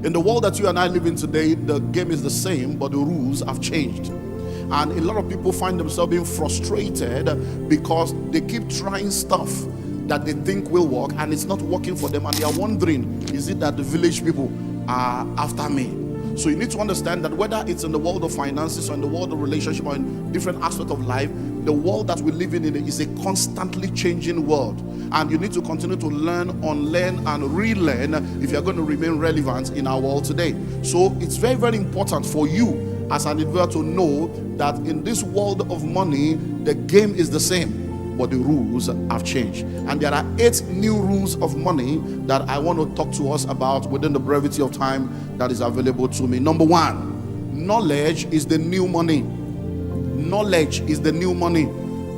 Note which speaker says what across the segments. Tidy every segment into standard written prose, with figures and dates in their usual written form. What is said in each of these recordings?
Speaker 1: In the world that you and I live in today, the game is the same, but the rules have changed. And a lot of people find themselves being frustrated because they keep trying stuff that they think will work and it's not working for them, and they are wondering, is it that the village people are after me? So you need to understand that whether it's in the world of finances or in the world of relationship or in different aspects of life, the world that we live in is a constantly changing world, and you need to continue to learn, unlearn and relearn if you're going to remain relevant in our world today. So it's very, very important for you as an individual to know that in this world of money, the game is the same, but the rules have changed. And there are 8 new rules of money that I want to talk to us about within the brevity of time that is available to me. Number 1, knowledge is the new money. Knowledge is the new money.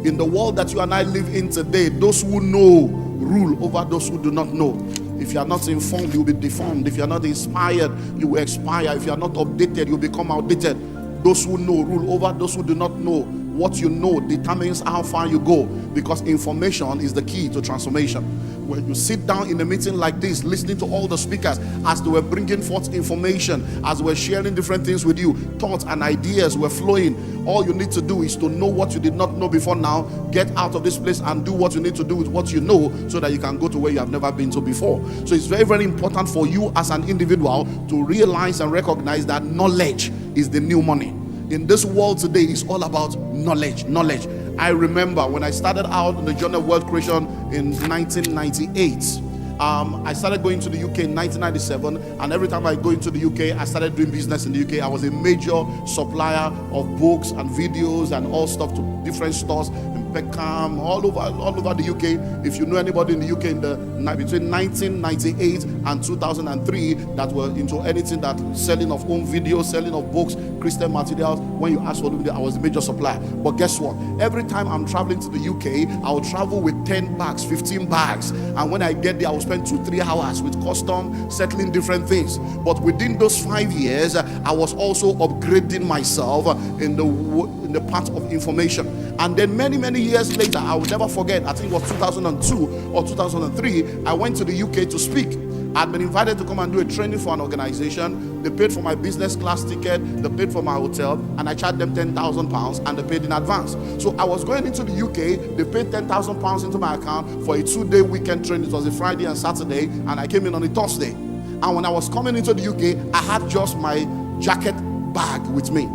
Speaker 1: In the world that you and I live in today, those who know rule over those who do not know. If you are not informed, you'll be deformed. If you are not inspired, you will expire. If you are not updated, you'll become outdated. Those who know rule over those who do not know. What you know determines how far you go, because information is the key to transformation. When you sit down in a meeting like this, listening to all the speakers as they were bringing forth information, as they were sharing different things with you, thoughts and ideas were flowing. All you need to do is to know what you did not know before now, get out of this place and do what you need to do with what you know, so that you can go to where you have never been to before. So it's very, very important for you as an individual to realize and recognize that knowledge is the new money. In this world today, it's all about knowledge. I remember when I started out in the journey of wealth creation in 1998. I started going to the UK in 1997, and every time I go into the UK, I started doing business in the UK. I was a major supplier of books and videos and all stuff to different stores in Peckham, all over the UK. If you know anybody in the UK between 1998 and 2003 that were into anything that selling of home videos, selling of books, Christian materials, when you ask for Olumide, I was a major supplier. But guess what? Every time I'm traveling to the UK, I'll travel with 10 bags, 15 bags, and when I get there, I'll spend 2-3 hours with custom settling different things. But within those 5 years, I was also upgrading myself in the part of information. And then many years later, I will never forget, I think it was 2002 or 2003, I went to the UK to speak. I'd been invited to come and do a training for an organization. They paid for my business class ticket, they paid for my hotel, and I charged them £10,000 and they paid in advance. So I was going into the UK, they paid £10,000 into my account for a 2-day weekend training. It was a Friday and Saturday, and I came in on a Thursday. And when I was coming into the UK, I had just my jacket bag with me.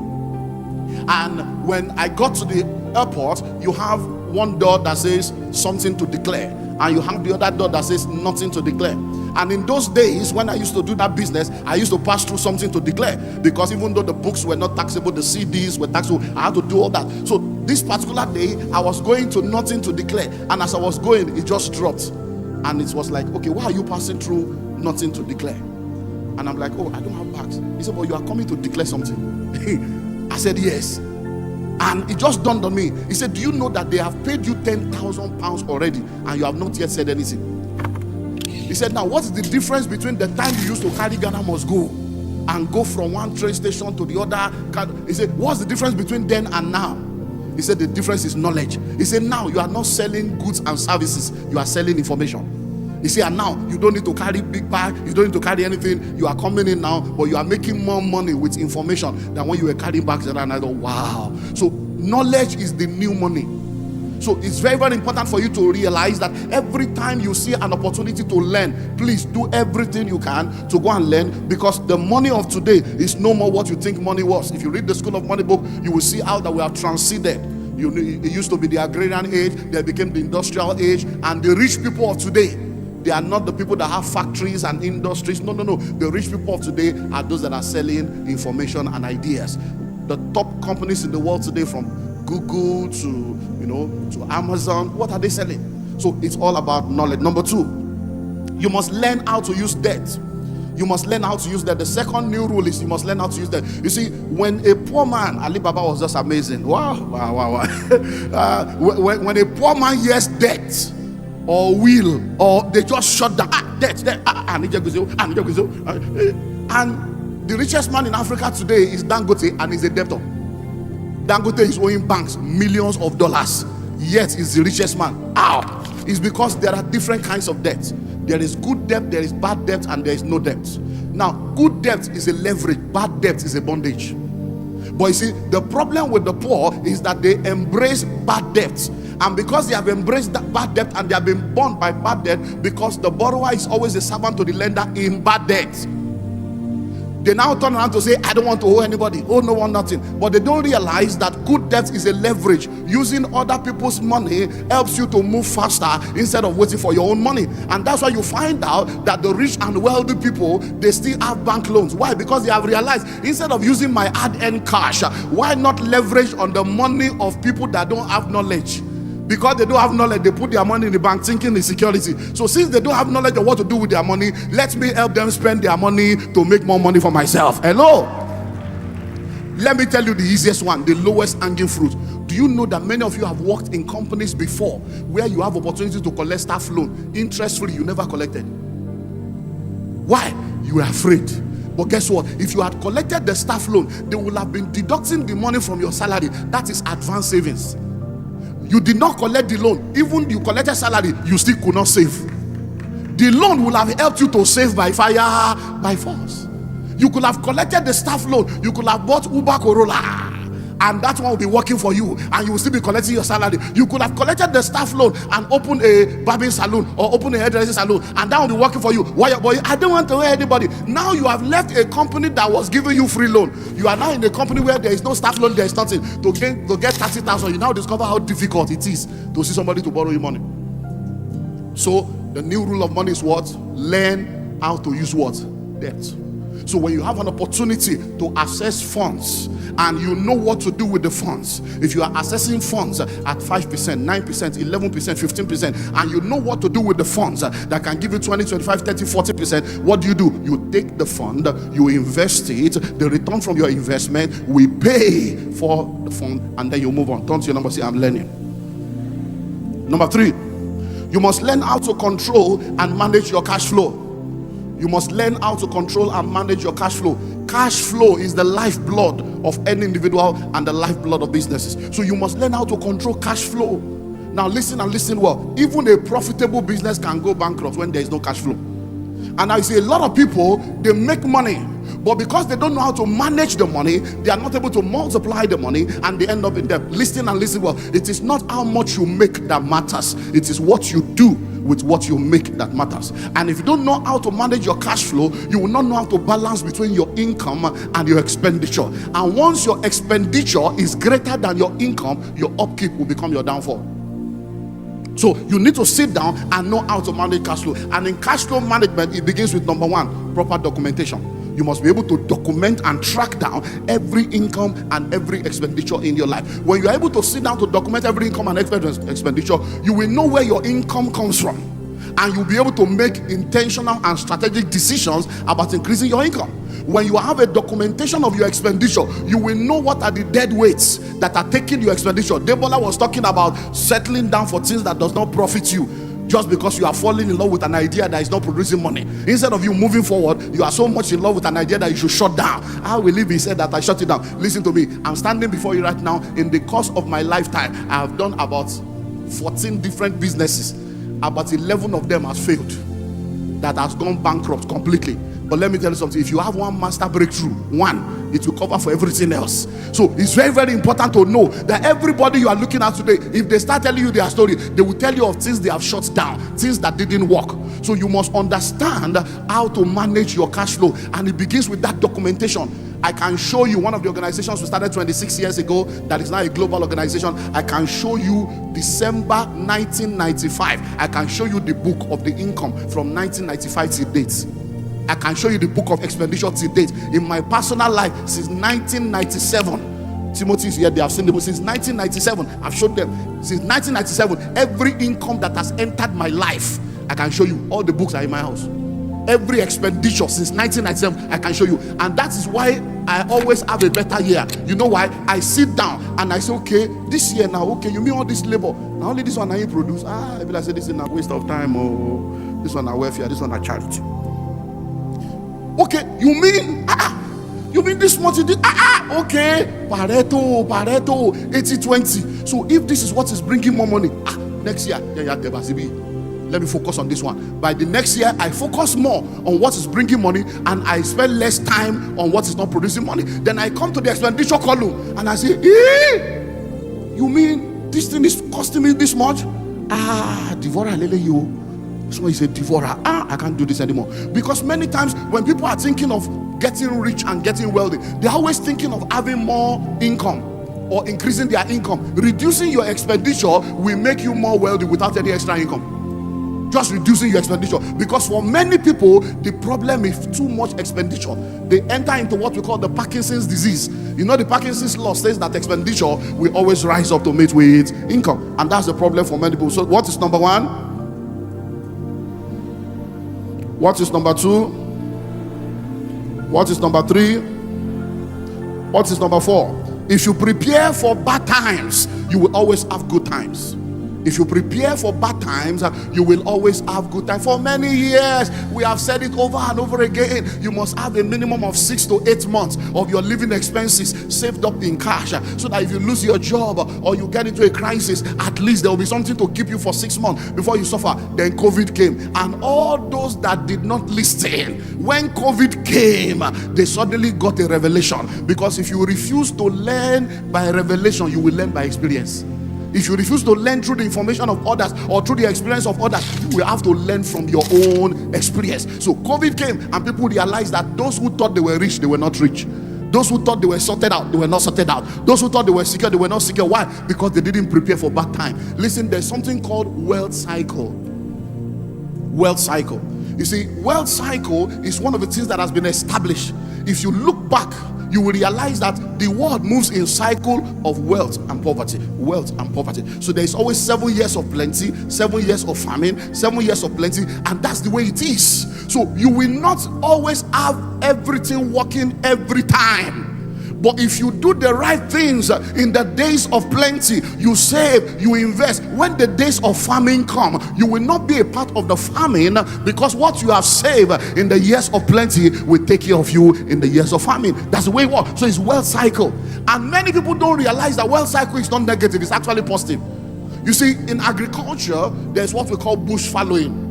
Speaker 1: And when I got to the airport, you have one door that says something to declare, and you have the other door that says nothing to declare. And in those days, when I used to do that business, I used to pass through something to declare, because even though the books were not taxable, the CDs were taxable, I had to do all that. So this particular day, I was going to nothing to declare, and as I was going, it just dropped. And it was like, okay, why are you passing through nothing to declare? And I'm like, oh, I don't have bags. He said, but you are coming to declare something. I said, yes. And it just dawned on me. He said, do you know that they have paid you £10,000 already and you have not yet said anything? He said, now what is the difference between the time you used to carry Ghana Must Go and go from one train station to the other? He said, what's the difference between then and now? He said, the difference is knowledge. He said, now you are not selling goods and services, you are selling information. He said, and now you don't need to carry big bag, you don't need to carry anything. You are coming in now, but you are making more money with information than when you were carrying bags. And I thought, wow. So knowledge is the new money. So it's very, very important for you to realize that every time you see an opportunity to learn, please do everything you can to go and learn, because the money of today is no more what you think money was. If you read the School of Money book, you will see how that we have transited. It used to be the agrarian age, then became the industrial age, and the rich people of today, they are not the people that have factories and industries. No. The rich people of today are those that are selling information and ideas. The top companies in the world today, from Google to Amazon, what are they selling? So it's all about knowledge. Number 2, you must learn how to use debt. You must learn how to use that. The second new rule is you must learn how to use that. You see, when a poor man, Ali Baba was just amazing. Wow. When a poor man hears debt or will, or they just shut down, debt, and the richest man in Africa today is Dangote, and he's a debtor. Dangote is owing banks millions of dollars, yet he's the richest man. How? It's because there are different kinds of debts. There is good debt, there is bad debt, and there is no debt. Now, good debt is a leverage, bad debt is a bondage. But you see, the problem with the poor is that they embrace bad debt. And because they have embraced that bad debt and they have been bound by bad debt, because the borrower is always a servant to the lender in bad debt, they now turn around to say, I don't want to owe anybody, owe no one nothing. But they don't realize that good debt is a leverage. Using other people's money helps you to move faster instead of waiting for your own money. And that's why you find out that the rich and wealthy people, they still have bank loans. Why? Because they have realized, instead of using my hard-earned cash, why not leverage on the money of people that don't have knowledge? Because they don't have knowledge, they put their money in the bank thinking it's security. So since they don't have knowledge of what to do with their money, let me help them spend their money to make more money for myself. Hello? Let me tell you the easiest one, the lowest hanging fruit. Do you know that many of you have worked in companies before where you have opportunity to collect staff loan, interest-free, you never collected? Why? You were afraid. But guess what? If you had collected the staff loan, they would have been deducting the money from your salary. That is advanced savings. You did not collect the loan. Even you collected salary, you still could not save. The loan will have helped you to save by fire, by force. You could have collected the staff loan. You could have bought Uber Corolla, and that one will be working for you, and you will still be collecting your salary. You could have collected the staff loan and opened a barbering salon or opened a hairdressing salon, and that will be working for you. Why? Boy, I don't want to hire anybody. Now you have left a company that was giving you free loan. You are now in a company where there is no staff loan, there is nothing. To get 30,000, you now discover how difficult it is to see somebody to borrow you money. So the new rule of money is what? Learn how to use what? Debt. So when you have an opportunity to access funds and you know what to do with the funds, if you are accessing funds at 5%, 9%, 11%, 15%, and you know what to do with the funds that can give you 20, 25, 30, 40%, what do? You take the fund, you invest it, the return from your investment will pay for the fund, and then you move on. Turn to your number, say, I'm learning. Number 3, you must learn how to control and manage your cash flow. You must learn how to control and manage your cash flow. Cash flow is the lifeblood of any individual and the lifeblood of businesses. So you must learn how to control cash flow. Now listen and listen well. Even a profitable business can go bankrupt when there is no cash flow. And I see a lot of people, they make money, but because they don't know how to manage the money, they are not able to multiply the money, and they end up in debt. Listen and listen well. It is not how much you make that matters. It is what you do with what you make that matters. And if you don't know how to manage your cash flow, you will not know how to balance between your income and your expenditure. And once your expenditure is greater than your income, your upkeep will become your downfall. So you need to sit down and know how to manage cash flow. And in cash flow management, it begins with number 1, proper documentation. You must be able to document and track down every income and every expenditure in your life. When you are able to sit down to document every income and expenditure, you will know where your income comes from, and you'll be able to make intentional and strategic decisions about increasing your income. When you have a documentation of your expenditure, you will know what are the dead weights that are taking your expenditure. Debola was talking about settling down for things that does not profit you, just because you are falling in love with an idea that is not producing money. Instead of you moving forward, you are so much in love with an idea that you should shut down. I will leave, he said, that I shut it down. Listen to me. I'm standing before you right now. In the course of my lifetime, I have done about 14 different businesses. About 11 of them has failed. That has gone bankrupt completely. But let me tell you something. If you have one master breakthrough, it will cover for everything else. So it's very, very important to know that everybody you are looking at today, if they start telling you their story, they will tell you of things they have shut down, things that didn't work. So you must understand how to manage your cash flow, and it begins with that documentation. I can show you one of the organizations we started 26 years ago that is now a global organization. I can show you December 1995. I can show you the book of the income from 1995 to date. I can show you the book of expenditure to date. In my personal life, since 1997, Timothy is here, they have seen the book. Since 1997, I've showed them. Since 1997, every income that has entered my life, I can show you. All the books are in my house. Every expenditure since 1997, I can show you. And that is why I always have a better year. You know why? I sit down and I say, okay, this year now, okay, you mean all this labor? Now only this one I produce. If I say this is a waste of time, or this one are welfare, this one are charity. Okay, you mean this much you did? Okay, Pareto, 80-20. So if this is what is bringing more money, next year, let me focus on this one. By the next year, I focus more on what is bringing money and I spend less time on what is not producing money. Then I come to the expenditure column and I say, you mean this thing is costing me this much? Devourer lele you. So he said, devourer, I can't do this anymore. Because many times when people are thinking of getting rich and getting wealthy, they're always thinking of having more income or increasing their income. Reducing your expenditure will make you more wealthy without any extra income. Just reducing your expenditure, because for many people the problem is too much expenditure. They enter into what we call the Parkinson's disease. You know, the Parkinson's law says that expenditure will always rise up to meet with income, and that's the problem for many people. So what is number one? What is number two? What is number three? What is number four? If you prepare for bad times, you will always have good times. If you prepare for bad times, you will always have good time. For many years, we have said it over and over again. You must have a minimum of 6 to 8 months of your living expenses saved up in cash, so that if you lose your job or you get into a crisis, at least there will be something to keep you for 6 months before you suffer. Then COVID came, and all those that did not listen, when COVID came, they suddenly got a revelation. Because if you refuse to learn by revelation, you will learn by experience. If you refuse to learn through the information of others or through the experience of others, you will have to learn from your own experience. So COVID came and people realized that those who thought they were rich, they were not rich. Those who thought they were sorted out, they were not sorted out. Those who thought they were secure, they were not secure. Why? Because they didn't prepare for bad time. Listen, there's something called wealth cycle. Wealth cycle. You see, wealth cycle is one of the things that has been established. If you look back, you will realize that the world moves in cycle of wealth and poverty. Wealth and poverty. So there is always 7 years of plenty, 7 years of famine, 7 years of plenty, and that's the way it is. So you will not always have everything working every time. But if you do the right things in the days of plenty, you save, you invest. When the days of famine come, you will not be a part of the famine, because what you have saved in the years of plenty will take care of you in the years of famine. That's the way it works. So it's wealth cycle. And many people don't realize that wealth cycle is not negative, it's actually positive. You see, in agriculture, there's what we call bush fallowing.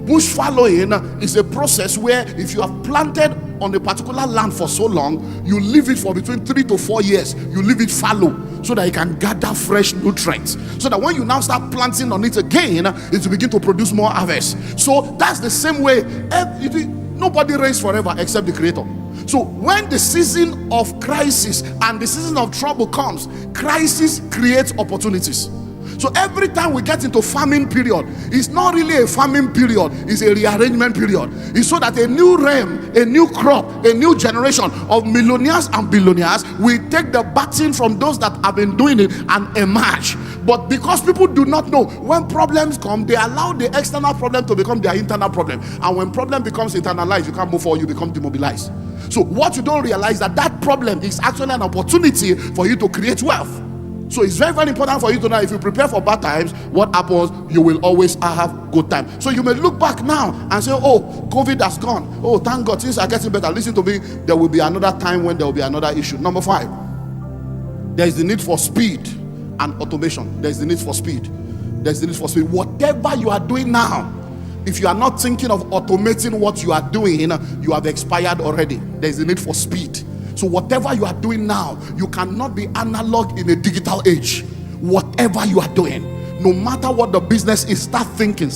Speaker 1: Bush fallowing is a process where if you have planted on a particular land for so long, you leave it for between 3 to 4 years. You leave it fallow so that it can gather fresh nutrients, so that when you now start planting on it again, it will begin to produce more harvest. So that's the same way. Nobody reigns forever except the Creator. So when the season of crisis and the season of trouble comes, crisis creates opportunities. So every time we get into famine period, it's not really a famine period, it's a rearrangement period. It's so that a new realm, a new crop, a new generation of millionaires and billionaires will take the baton from those that have been doing it and emerge. But because people do not know, when problems come, they allow the external problem to become their internal problem. And when problem becomes internalized, you can't move forward, you become demobilized. So what you don't realize, that problem is actually an opportunity for you to create wealth. So it's very, very important for you to know, if you prepare for bad times, what happens? You will always have good time. So you may look back now and say, oh, COVID has gone. Oh, thank God, things are getting better. Listen to me, there will be another time when there will be another issue. Number 5, there is the need for speed and automation. There is the need for speed. There is the need for speed. Whatever you are doing now, if you are not thinking of automating what you are doing, you have expired already. There is the need for speed. So whatever you are doing now, you cannot be analog in a digital age. Whatever you are doing, no matter what the business is, start thinking,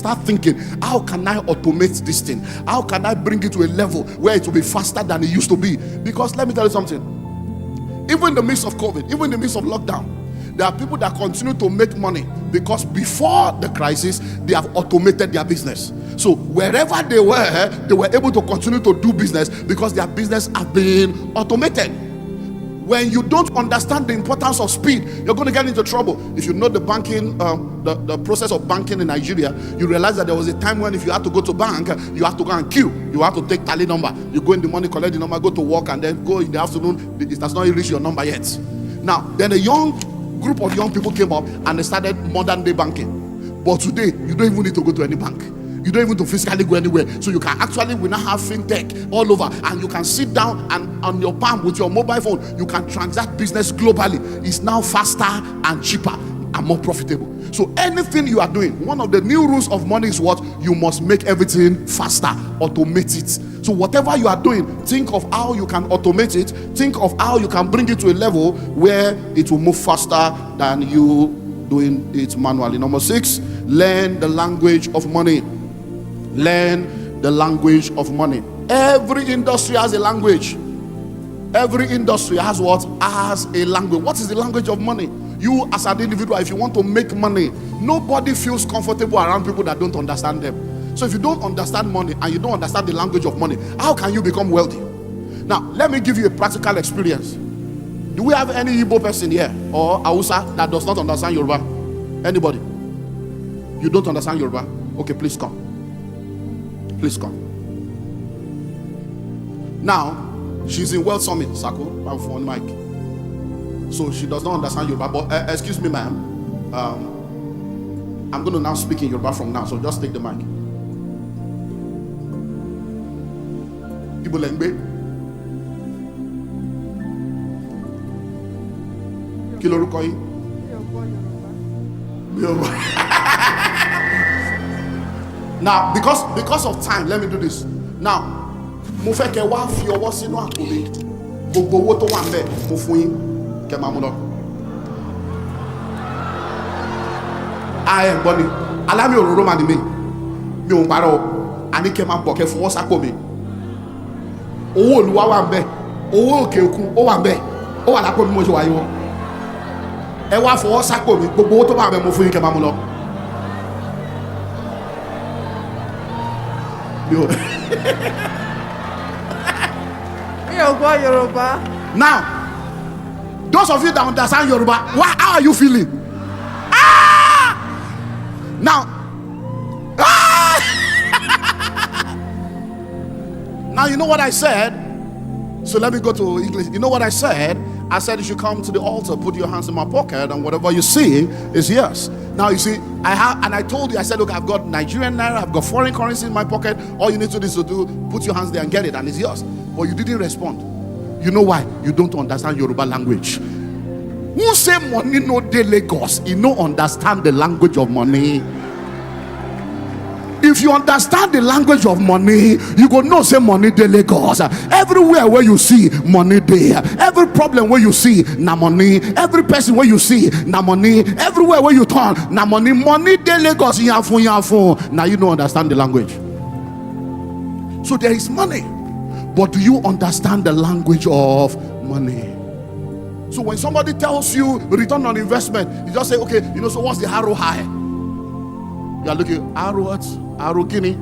Speaker 1: how can I automate this thing? How can I bring it to a level where it will be faster than it used to be? Because let me tell you something, even in the midst of COVID, even in the midst of lockdown, there are people that continue to make money because before the crisis, they have automated their business. So wherever they were able to continue to do business because their business have been automated. When you don't understand the importance of speed, you're going to get into trouble. If you know the banking, the process of banking in Nigeria, you realize that there was a time when if you had to go to bank, you have to go and queue. You have to take tally number. You go in the morning, collect the number, go to work, and then go in the afternoon. It does not reach your number yet. Now, then a group of young people came up and they started modern day banking. But today, you don't even need to go to any bank. You don't even need to physically go anywhere. So you can actually, we now have fintech all over, and you can sit down and on your palm with your mobile phone, you can transact business globally. It's now faster and cheaper. and more profitable. So anything you are doing, one of the new rules of money is what? You must make everything faster, automate it. So whatever you are doing, think of how you can automate it. Think of how you can bring it to a level where it will move faster than you doing it manually. Number 6, learn the language of money. Learn the language of money. Every industry has a language. Every industry has what? Has a language. What is the language of money? You as an individual, if you want to make money, nobody feels comfortable around people that don't understand them. So if you don't understand money and you don't understand the language of money, how can you become wealthy? Now, let me give you a practical experience. Do we have any Igbo person here or Hausa that does not understand Yoruba? Anybody? You don't understand Yoruba? Okay, please come. Please come. Now, she's in World Summit, Sako, I'm on mic. So she does not understand Yoruba. But excuse me, ma'am. I'm going to now speak in Yoruba from now. So just take the mic. Ibo lengbe. Kí lorúkọ yín? Yoruba. Now, because of time, let me do this. Now, mo fẹ́ kẹ́ wá fi ọwọ́ sínú àpò mi. Gbogbo owó tó wà ńbẹ̀ mo fún yín. Kẹ́ máa mú lọ. Gbọ́ ni, alámì òróró mà ni mi. Mi ò ń parọ́ o. Àní kẹ́ máa bọ̀ kẹ́ fọwọ́ sápò mi. Owó Olúwa wà ńbẹ̀. Owó òkè òkun ó wà ńbẹ̀. Ó wà lápò mi mo ṣe wà yìí wọ́n. Ẹ wá fọwọ́ sápò mi. Gbogbo owó tó wà ńbẹ̀ mo fún yín kẹ́ máa mú lọ. Now, those of you that understand Yoruba, how are you feeling? Now, now you know what I said. So let me go to English. You know what I said? I said you should come to the altar, put your hands in my pocket, and whatever you see is yours. Now you see, I told you, I said, look, I've got Nigerian naira, I've got foreign currency in my pocket. All you need to do is to put your hands there and get it, and it's yours. But you didn't respond. You know why? You don't understand Yoruba language. Who say money no dey Lagos? You no understand the language of money. If you understand the language of money, you go know say money dey Lagos. Everywhere where you see money there. Every problem where you see na money. Every person where you see na money. Everywhere where you turn na money. Money dey Lagos. Yafun. Now you don't understand the language. So there is money, but do you understand the language of money? So when somebody tells you return on investment, you just say, okay, so what's the ROI? You are looking, ROI, Guinea,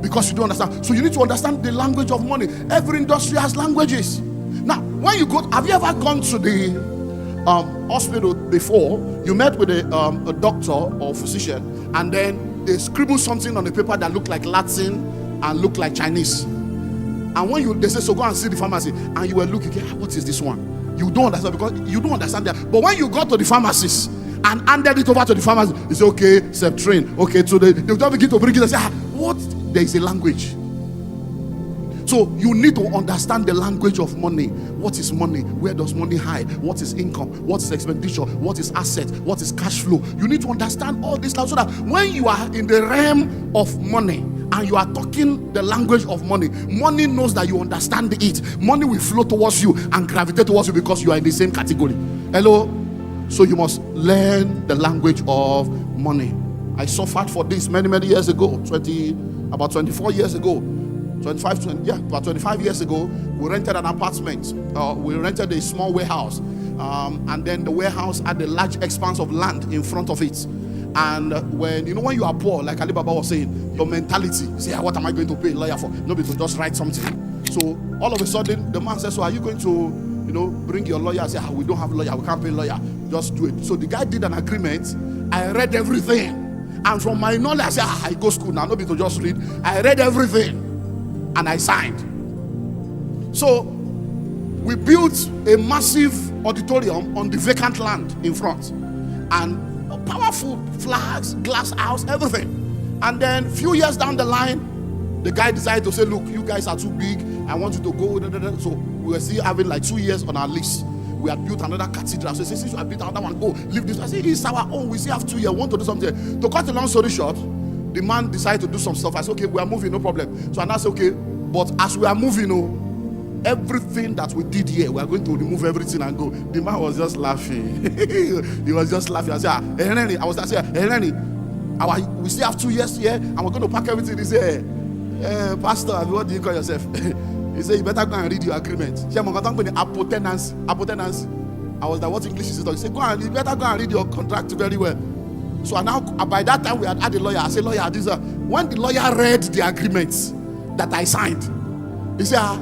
Speaker 1: because you don't understand. So you need to understand the language of money. Every industry has languages. Now, when you go, have you ever gone to the hospital before? You met with a doctor or physician, and then they scribble something on the paper that look like Latin and look like Chinese. And when they say, so go and see the pharmacy, and you were looking, what is this one? You don't understand because you don't understand that. But when you go to the pharmacist and handed it over to the pharmacist, you say, okay, Septrin, okay, so they'll begin to bring it and say, what? There is a language. So you need to understand the language of money. What is money? Where does money hide? What is income? What is expenditure? What is asset? What is cash flow? You need to understand all this now so that when you are in the realm of money, and you are talking the language of money, money knows that you understand it. Money will flow towards you and gravitate towards you because you are in the same category. Hello? So you must learn the language of money. I suffered for this many years ago, about 24 years ago. About 25 years ago, we rented an apartment. We rented a small warehouse. And then the warehouse had a large expanse of land in front of it. And when you are poor, like Alibaba was saying, your mentality, say, what am I going to pay a lawyer for? Nobody to just write something. So all of a sudden, the man says, so are you going to, bring your lawyer? I say, we don't have a lawyer, we can't pay a lawyer. Just do it. So the guy did an agreement. I read everything. And from my knowledge, I said, I go school now, nobody to just read. I read everything. And I signed. So we built a massive auditorium on the vacant land in front. And powerful flags, glass house, everything. And then few years down the line, the guy decided to say, look, you guys are too big. I want you to go. So we were still having like 2 years on our lease. we had built another cathedral. So he said, since you have built another one, go leave this. I said, it's our own. We still have 2 years. We want to do something. To cut a long story short, the man decided to do some stuff. I said, okay, we are moving, no problem. So I now said, okay, but as we are moving, everything that we did here, we are going to remove everything and go. The man was just laughing. He was just laughing. I said, we still have 2 years here, and we're going to pack everything. He said, Pastor, what do you call yourself? He said, you better go and read your agreement. Apotenancy. I was like, what English is it? He said, you better go and read your contract very well. So now, by that time, we had a lawyer. I said, lawyer, when the lawyer read the agreements that I signed, he said,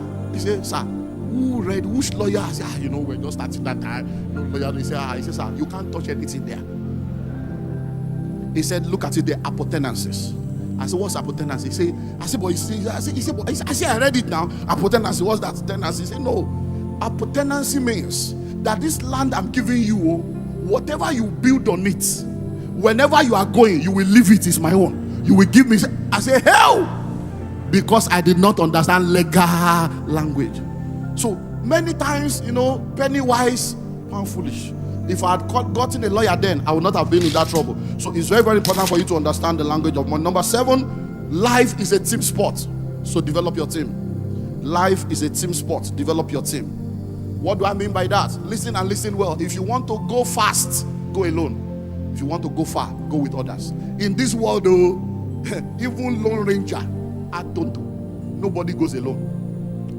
Speaker 1: sir, which lawyer? I said, we're just starting that time. Lawyer, he said, sir, you can't touch anything there. He said, look at it, the apotenancies. I said, what's apotenancy? I said, I read it now. Apotenancy, what's that? Tenancy? He said, no. Apotenancy means that this land I'm giving you, whatever you build on it, whenever you are going, you will leave it, it's my own. You will give me. I say, hell! Because I did not understand legal language. So many times, penny wise, pound foolish. If I had gotten a lawyer then, I would not have been in that trouble. So it's very, very important for you to understand the language of money. Number 7, life is a team sport. So develop your team. Life is a team sport. Develop your team. What do I mean by that? Listen and listen well. If you want to go fast, go alone. If you want to go far, go with others. In this world, though, even Lone Ranger, nobody goes alone.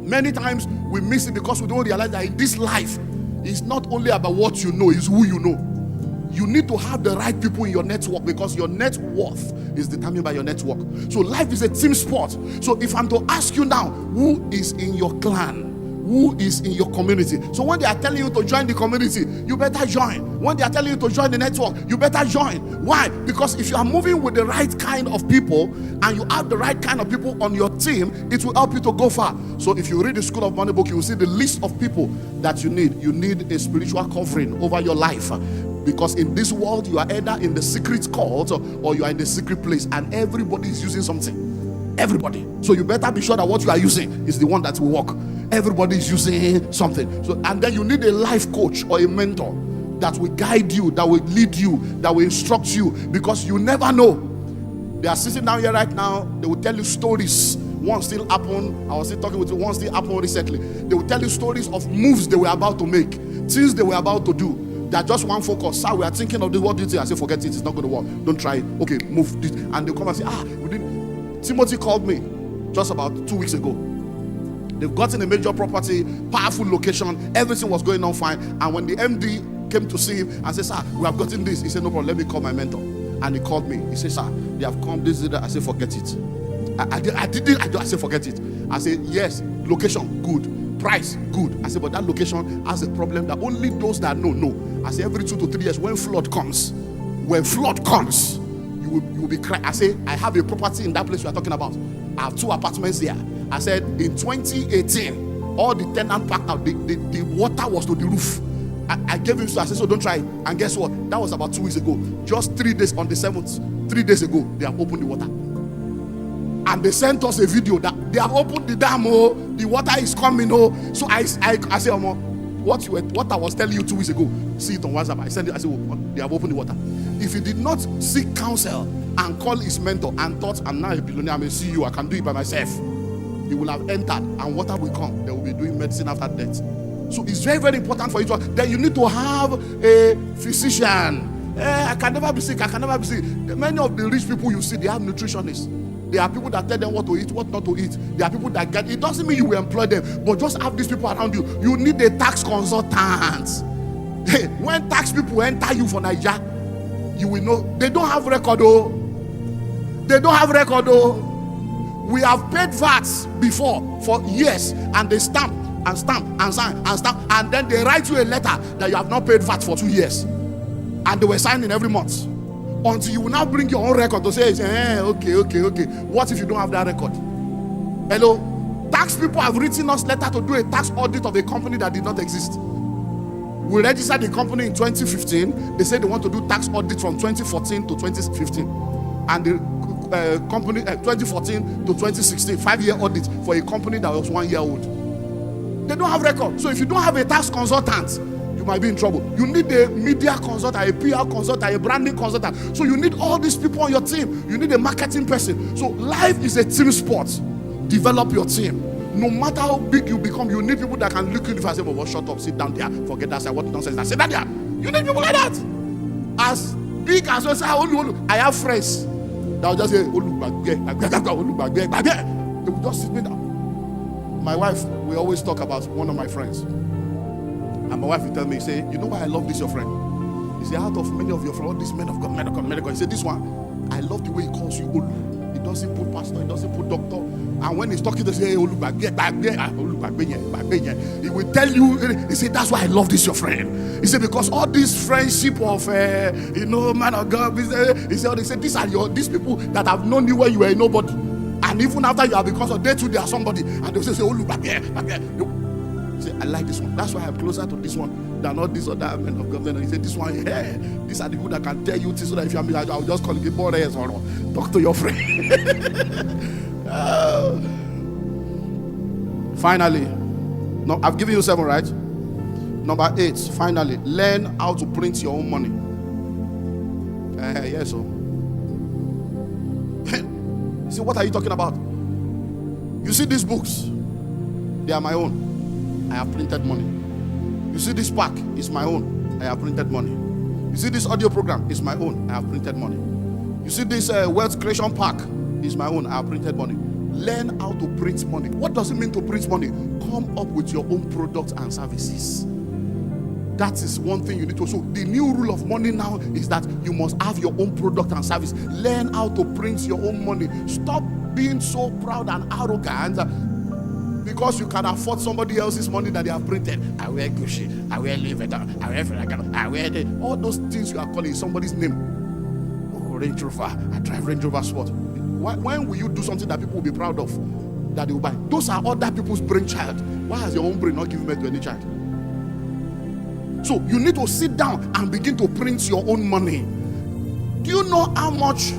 Speaker 1: Many times we miss it because we don't realize that in this life, it's not only about what you know, it's who you know. You need to have the right people in your network because your net worth is determined by your network. So life is a team sport. So if I'm to ask you now, who is in your clan? Who is in your community? So when they are telling you to join the community, you better join. When they are telling you to join the network, you better join. Why? Because if you are moving with the right kind of people and you have the right kind of people on your team, it will help you to go far. So if you read the School of Money book, you will see the list of people that you need. You need a spiritual covering over your life. Because in this world, you are either in the secret cult or you are in the secret place, and everybody is using something. Everybody. So you better be sure that what you are using is the one that will work. Everybody is using something. So, and then you need a life coach or a mentor that will guide you, that will lead you, that will instruct you, because you never know. They are sitting down here right now. They will tell you stories. One still happened. I was still talking with you. One still happened recently. They will tell you stories of moves they were about to make, things they were about to do. They are just one focus. Sir, we are thinking of this. What do you think? I say, forget it. It's not going to work. Don't try it. Okay, move this. And they'll come and say, we didn't. Timothy called me just about 2 weeks ago. They've gotten a major property, powerful location, everything was going on fine. And when the MD came to see him and said, sir, we have gotten this, he said, no problem, let me call my mentor. And he called me. He said, sir, they have come, this is that. I said, forget it. I said, forget it. I said, yes, location, good. Price, good. I said, but that location has a problem that only those that know. I said, every 2 to 3 years, when flood comes, you will be crying. I say, I have a property in that place we are talking about. I have 2 apartments there. I said, in 2018, all the tenants packed out. The water was to the roof. I gave him, so I said, so don't try it. And guess what? That was about 2 weeks ago. Just 3 days on the 7th, 3 days ago, they have opened the water. And they sent us a video that they have opened the dam. Oh, the water is coming. Oh, so I said, what I was telling you 2 weeks ago, see it on WhatsApp. I sent it. I said, they have opened the water. If he did not seek counsel and call his mentor and thought, I'm now a billionaire, I'm a CEO, I can do it by myself, he will have entered and water will come. They will be doing medicine after death. So it's very, very important for you to. Then you need to have a physician. I can never be sick. Many of the rich people you see, they have nutritionists. There are people that tell them what to eat, what not to eat. There are people that get. It doesn't mean you will employ them, but just have these people around you. You need a tax consultant. Hey, when tax people enter you for Nigeria, you will know they don't have record. We have paid VAT before for years, and they stamp and stamp and sign and stamp, and then they write you a letter that you have not paid VAT for 2 years, and they were signing every month. Until you will now bring your own record to say, okay. What if you don't have that record? Hello? Tax people have written us letter to do a tax audit of a company that did not exist. We registered the company in 2015. They said they want to do tax audit from 2014 to 2015. And the company 2014 to 2016, 5-year audit for a company that was 1 year old. They don't have record. So if you don't have a tax consultant, you might be in trouble. You need a media consultant, a PR consultant, a branding consultant. So you need all these people on your team. You need a marketing person. So life is a team sport. Develop your team. No matter how big you become, you need people that can look at you and say, well, shut up, sit down there, forget that, say what nonsense that, sit down there. You need people like that. As big as you say, I have friends that will just say, they will just sit me down. My wife, we always talk about one of my friends. And my wife will tell me, say, you know why I love this your friend? He said, out of many of your friends, all these men of God, medical. He said, this one, I love the way he calls you Olu. He doesn't put pastor, he doesn't put doctor. And when he's talking to say, he will tell you, he said, that's why I love this your friend. He said, because all this friendship of, man of God, he said, these people that have known you when you were nobody. And even after you have become so, they too, they are somebody. And they say, say, I like this one. That's why I'm closer to this one than all these other men of God. And he said, this one, yeah, these are the people that can tell you things so that if you are me, I'll just call you more or talk to your friend. Finally, no, I've given you 7, right? Number 8, finally, learn how to print your own money. Yes, so. See, what are you talking about? You see these books, they are my own. I have printed money. You see this pack, it's my own. I have printed money. You see this audio program, it's my own. I have printed money. You see this wealth creation pack, it's my own. I have printed money. Learn how to print money. What does it mean to print money? Come up with your own products and services. That is one thing you need to. So the new rule of money now is that you must have your own product and service. Learn how to print your own money. Stop being so proud and arrogant because you can afford somebody else's money that they have printed. I wear Gucci, I wear Louis Vuitton, I wear Ferragamo, I wear all those things you are calling somebody's name. Oh, Range Rover, I drive Range Rover Sport. When will you do something that people will be proud of, that they will buy? Those are other people's brainchild. Why has your own brain not given birth to any child? So you need to sit down and begin to print your own money. Do you know how much?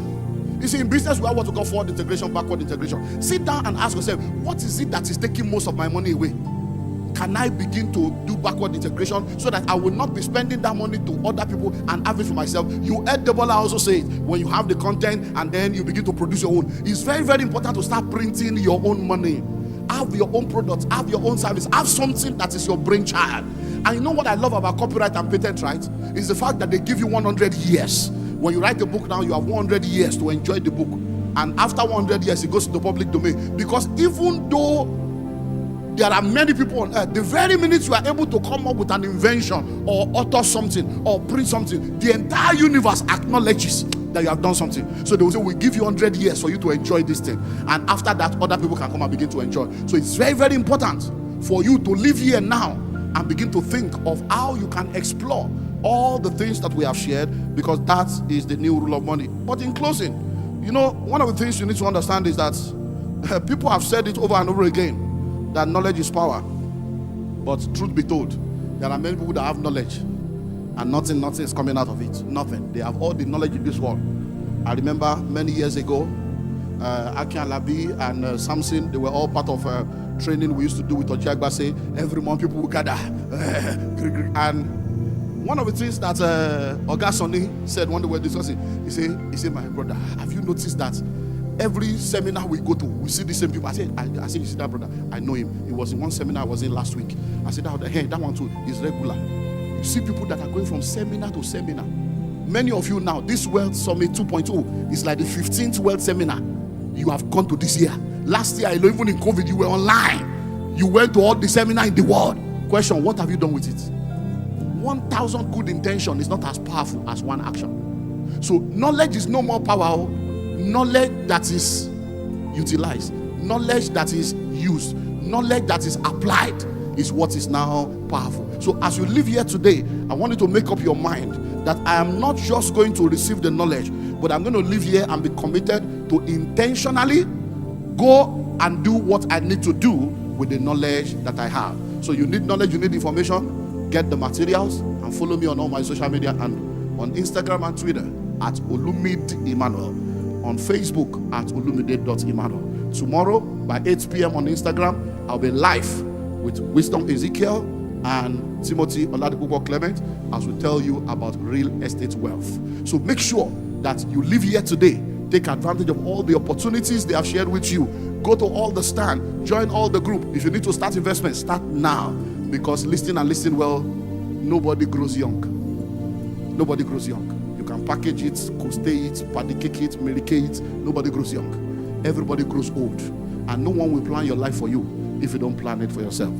Speaker 1: You see, in business we have what we call forward integration, backward integration. Sit down and ask yourself, what is it that is taking most of my money away? Can I begin to do backward integration so that I will not be spending that money to other people and have it for myself? You heard Debola also say it, when you have the content and then you begin to produce your own. It's very, very important to start printing your own money. Have your own products, have your own service, have something that is your brainchild. And you know what I love about copyright and patent rights is the fact that they give you 100 years. When you write a book now, you have 100 years to enjoy the book. And after 100 years, it goes to the public domain. Because even though there are many people on earth, the very minute you are able to come up with an invention or author something or print something, the entire universe acknowledges that you have done something. So they will say, we'll give you 100 years for you to enjoy this thing. And after that, other people can come and begin to enjoy. So it's very, very important for you to live here now and begin to think of how you can explore all the things that we have shared, because that is the new rule of money. But in closing, you know, one of the things you need to understand is that people have said it over and over again, that knowledge is power. But truth be told, there are many people that have knowledge and nothing is coming out of it. Nothing. They have all the knowledge in this world. I remember many years ago, Aki and Labi and Samson, they were all part of training we used to do with Ojiagbase. Every month people would gather. And one of the things that Oga Sonny said when they were discussing, he said, my brother, have you noticed that every seminar we go to, we see the same people? I said, you see that brother? I know him. He was in one seminar I was in last week. I said, hey, that one too is regular. You see people that are going from seminar to seminar. Many of you now, this World Summit 2.0 is like the 15th World Seminar you have gone to this year. Last year, even in COVID, you were online. You went to all the seminar in the world. Question, what have you done with it? 1,000 good intention is not as powerful as one action. So knowledge is no more powerful. Knowledge that is utilized, knowledge that is used, knowledge that is applied is what is now powerful. So as you live here today, I want you to make up your mind that I am not just going to receive the knowledge, but I'm going to live here and be committed to intentionally go and do what I need to do with the knowledge that I have. So you need knowledge, you need information. Get the materials and follow me on all my social media and on Instagram and Twitter at Olumide Emmanuel, on Facebook at olumide.emmanuel. Tomorrow by 8 p.m. on Instagram, I'll be live with Wisdom Ezekiel and Timothy Oladipupo Clement, as we tell you about real estate wealth. So make sure that you live here today. Take advantage of all the opportunities they have shared with you. Go to all the stand, join all the group. If you need to start investment, start now, because listen and listen well, nobody grows young. Nobody grows young. You can package it, coste it, paddy cake it, medicate it. Nobody grows young. Everybody grows old. And no one will plan your life for you if you don't plan it for yourself.